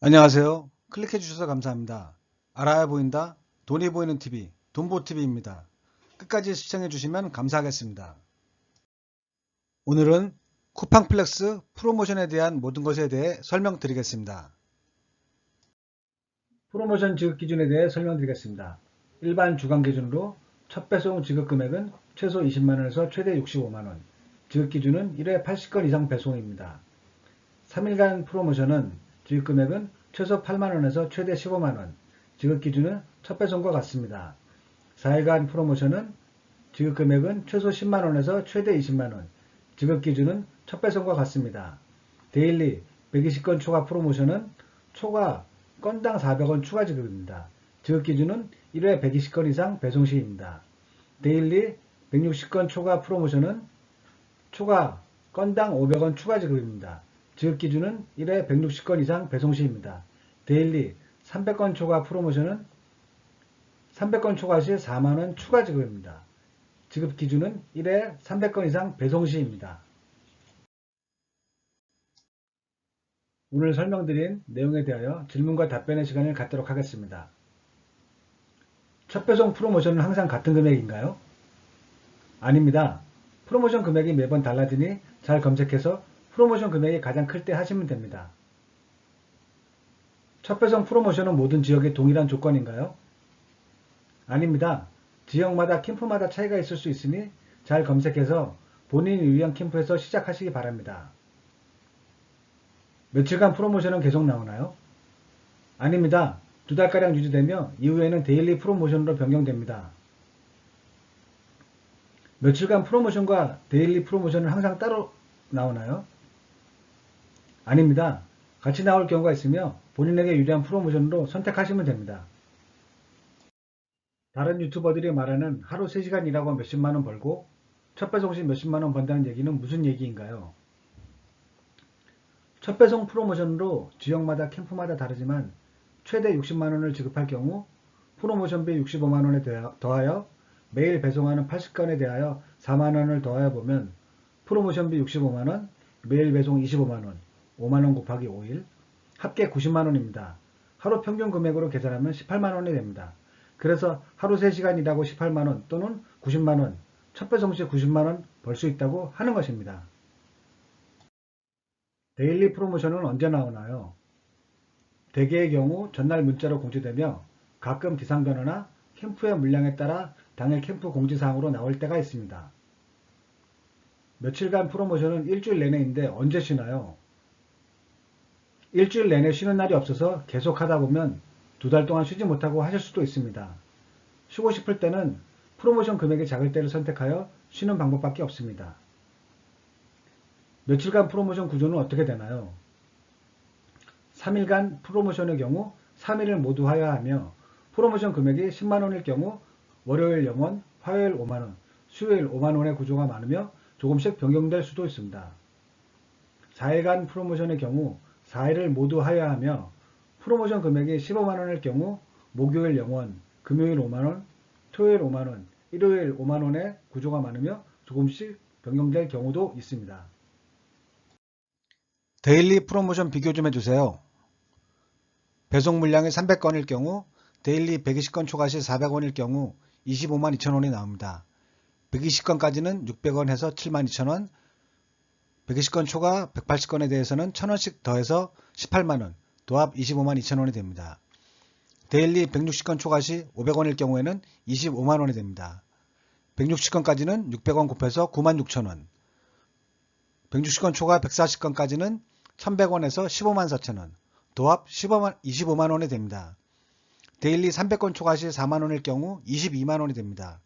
안녕하세요. 클릭해 주셔서 감사합니다. 알아야 보인다. 돈이 보이는 TV, 돈보TV입니다. 끝까지 시청해 주시면 감사하겠습니다. 오늘은 쿠팡플렉스 프로모션에 대한 모든 것에 대해 설명드리겠습니다. 프로모션 지급 기준에 대해 설명드리겠습니다. 일반 주간 기준으로 첫 배송 지급 금액은 최소 20만원에서 최대 65만원, 지급 기준은 1회 80건 이상 배송입니다. 3일간 프로모션은 지급 금액은 최소 8만원에서 최대 15만원, 지급 기준은 첫 배송과 같습니다. 4일간 프로모션은 지급 금액은 최소 10만원에서 최대 20만원, 지급 기준은 첫 배송과 같습니다. 데일리 120건 초과 프로모션은 초과 건당 400원 추가 지급입니다. 지급 기준은 1회 120건 이상 배송 시입니다. 데일리 160건 초과 프로모션은 초과 건당 500원 추가 지급입니다. 지급 기준은 1회 160건 이상 배송 시입니다. 데일리 300건 초과 프로모션은 300건 초과 시 4만원 추가 지급입니다. 지급 기준은 1회 300건 이상 배송 시입니다. 오늘 설명드린 내용에 대하여 질문과 답변의 시간을 갖도록 하겠습니다. 첫 배송 프로모션은 항상 같은 금액인가요? 아닙니다. 프로모션 금액이 매번 달라지니 잘 검색해서 프로모션 금액이 가장 클 때 하시면 됩니다. 첫 배송 프로모션은 모든 지역에 동일한 조건인가요? 아닙니다. 지역마다 캠프마다 차이가 있을 수 있으니 잘 검색해서 본인 유형 캠프에서 시작하시기 바랍니다. 며칠간 프로모션은 계속 나오나요? 아닙니다. 2달가량 유지되며 이후에는 데일리 프로모션으로 변경됩니다. 며칠간 프로모션과 데일리 프로모션은 항상 따로 나오나요? 아닙니다. 같이 나올 경우가 있으며 본인에게 유리한 프로모션으로 선택하시면 됩니다. 다른 유튜버들이 말하는 하루 3시간 일하고 몇십만원 벌고 첫 배송 시 몇십만원 번다는 얘기는 무슨 얘기인가요? 첫 배송 프로모션으로 지역마다 캠프마다 다르지만 최대 60만원을 지급할 경우 프로모션비 65만원에 더하여 매일 배송하는 80건에 대하여 4만원을 더하여 보면 프로모션비 65만원, 매일 배송 25만원, 5만원 곱하기 5일, 합계 90만원입니다. 하루 평균 금액으로 계산하면 18만원이 됩니다. 그래서 하루 3시간 일하고 18만원 또는 90만원, 첫 배송 시 90만원 벌 수 있다고 하는 것입니다. 데일리 프로모션은 언제 나오나요? 대개의 경우 전날 문자로 공지되며 가끔 기상 변화나 캠프의 물량에 따라 당일 캠프 공지사항으로 나올 때가 있습니다. 며칠간 프로모션은 일주일 내내인데 언제 쉬나요? 일주일 내내 쉬는 날이 없어서 계속 하다 보면 2달 동안 쉬지 못하고 하실 수도 있습니다. 쉬고 싶을 때는 프로모션 금액이 작을 때를 선택하여 쉬는 방법밖에 없습니다. 며칠간 프로모션 구조는 어떻게 되나요? 3일간 프로모션의 경우 3일을 모두 하여하며 프로모션 금액이 10만원일 경우 월요일 0원, 화요일 5만원, 수요일 5만원의 구조가 많으며 조금씩 변경될 수도 있습니다. 4일간 프로모션의 경우 4일을 모두 하여하며 프로모션 금액이 15만원일 경우 목요일 0원, 금요일 5만원, 토요일 5만원, 일요일 5만원의 구조가 많으며 조금씩 변경될 경우도 있습니다. 데일리 프로모션 비교 좀 해주세요. 배송 물량이 300건일 경우 데일리 120건 초과 시 400원일 경우 25만 2천원이 나옵니다. 120건까지는 600원 해서 7만 2천원, 120건 초과 180건에 대해서는 1000원씩 더해서 18만원, 도합 25만 2천원이 됩니다. 데일리 160건 초과 시 500원일 경우에는 25만원이 됩니다. 160건까지는 600원 곱해서 9만 6천원, 160건 초과 140건까지는 1100원에서 15만 4천원, 도합 25만원이 됩니다. 데일리 300건 초과 시 4만원일 경우 22만원이 됩니다.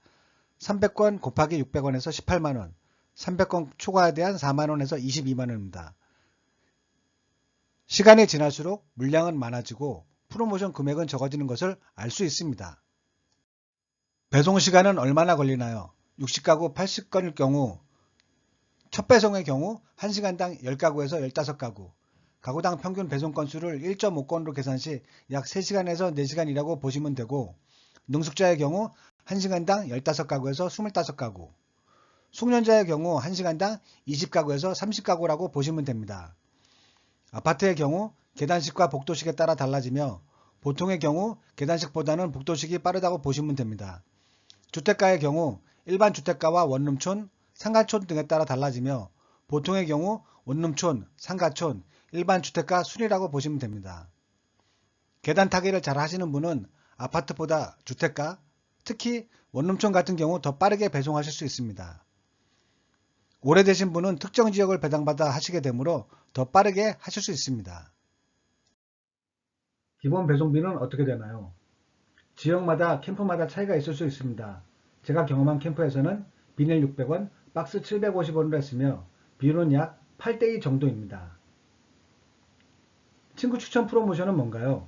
300건 곱하기 600원에서 18만원, 300건 초과에 대한 4만원에서 22만원입니다. 시간이 지날수록 물량은 많아지고 프로모션 금액은 적어지는 것을 알 수 있습니다. 배송 시간은 얼마나 걸리나요? 60가구 80건일 경우 첫 배송의 경우 1시간당 10가구에서 15가구, 가구당 평균 배송 건수를 1.5건으로 계산 시 약 3시간에서 4시간이라고 보시면 되고, 능숙자의 경우 1시간당 15가구에서 25가구, 숙련자의 경우 1시간당 20가구에서 30가구라고 보시면 됩니다. 아파트의 경우 계단식과 복도식에 따라 달라지며 보통의 경우 계단식보다는 복도식이 빠르다고 보시면 됩니다. 주택가의 경우 일반 주택가와 원룸촌, 상가촌 등에 따라 달라지며 보통의 경우 원룸촌, 상가촌, 일반 주택가 순이라고 보시면 됩니다. 계단 타기를 잘 하시는 분은 아파트보다 주택가, 특히 원룸촌 같은 경우 더 빠르게 배송하실 수 있습니다. 오래되신 분은 특정 지역을 배당받아 하시게 되므로 더 빠르게 하실 수 있습니다. 기본 배송비는 어떻게 되나요? 지역마다 캠프마다 차이가 있을 수 있습니다. 제가 경험한 캠프에서는 비닐 600원, 박스 750원으로 했으며 비율은 약 8대2 정도입니다. 친구 추천 프로모션은 뭔가요?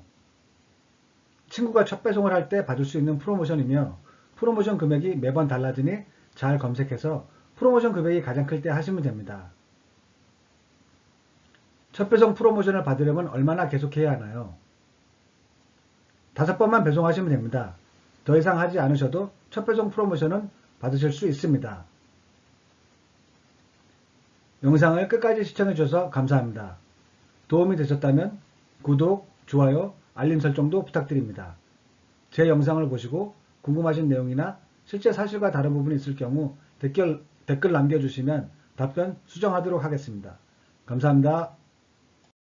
친구가 첫 배송을 할 때 받을 수 있는 프로모션이며 프로모션 금액이 매번 달라지니 잘 검색해서 프로모션 금액이 가장 클 때 하시면 됩니다. 첫 배송 프로모션을 받으려면 얼마나 계속해야 하나요? 5번만 배송하시면 됩니다. 더 이상 하지 않으셔도 첫 배송 프로모션은 받으실 수 있습니다. 영상을 끝까지 시청해 주셔서 감사합니다. 도움이 되셨다면 구독, 좋아요, 알림 설정도 부탁드립니다. 제 영상을 보시고 궁금하신 내용이나 실제 사실과 다른 부분이 있을 경우 댓글 남겨주시면 답변 수정하도록 하겠습니다. 감사합니다.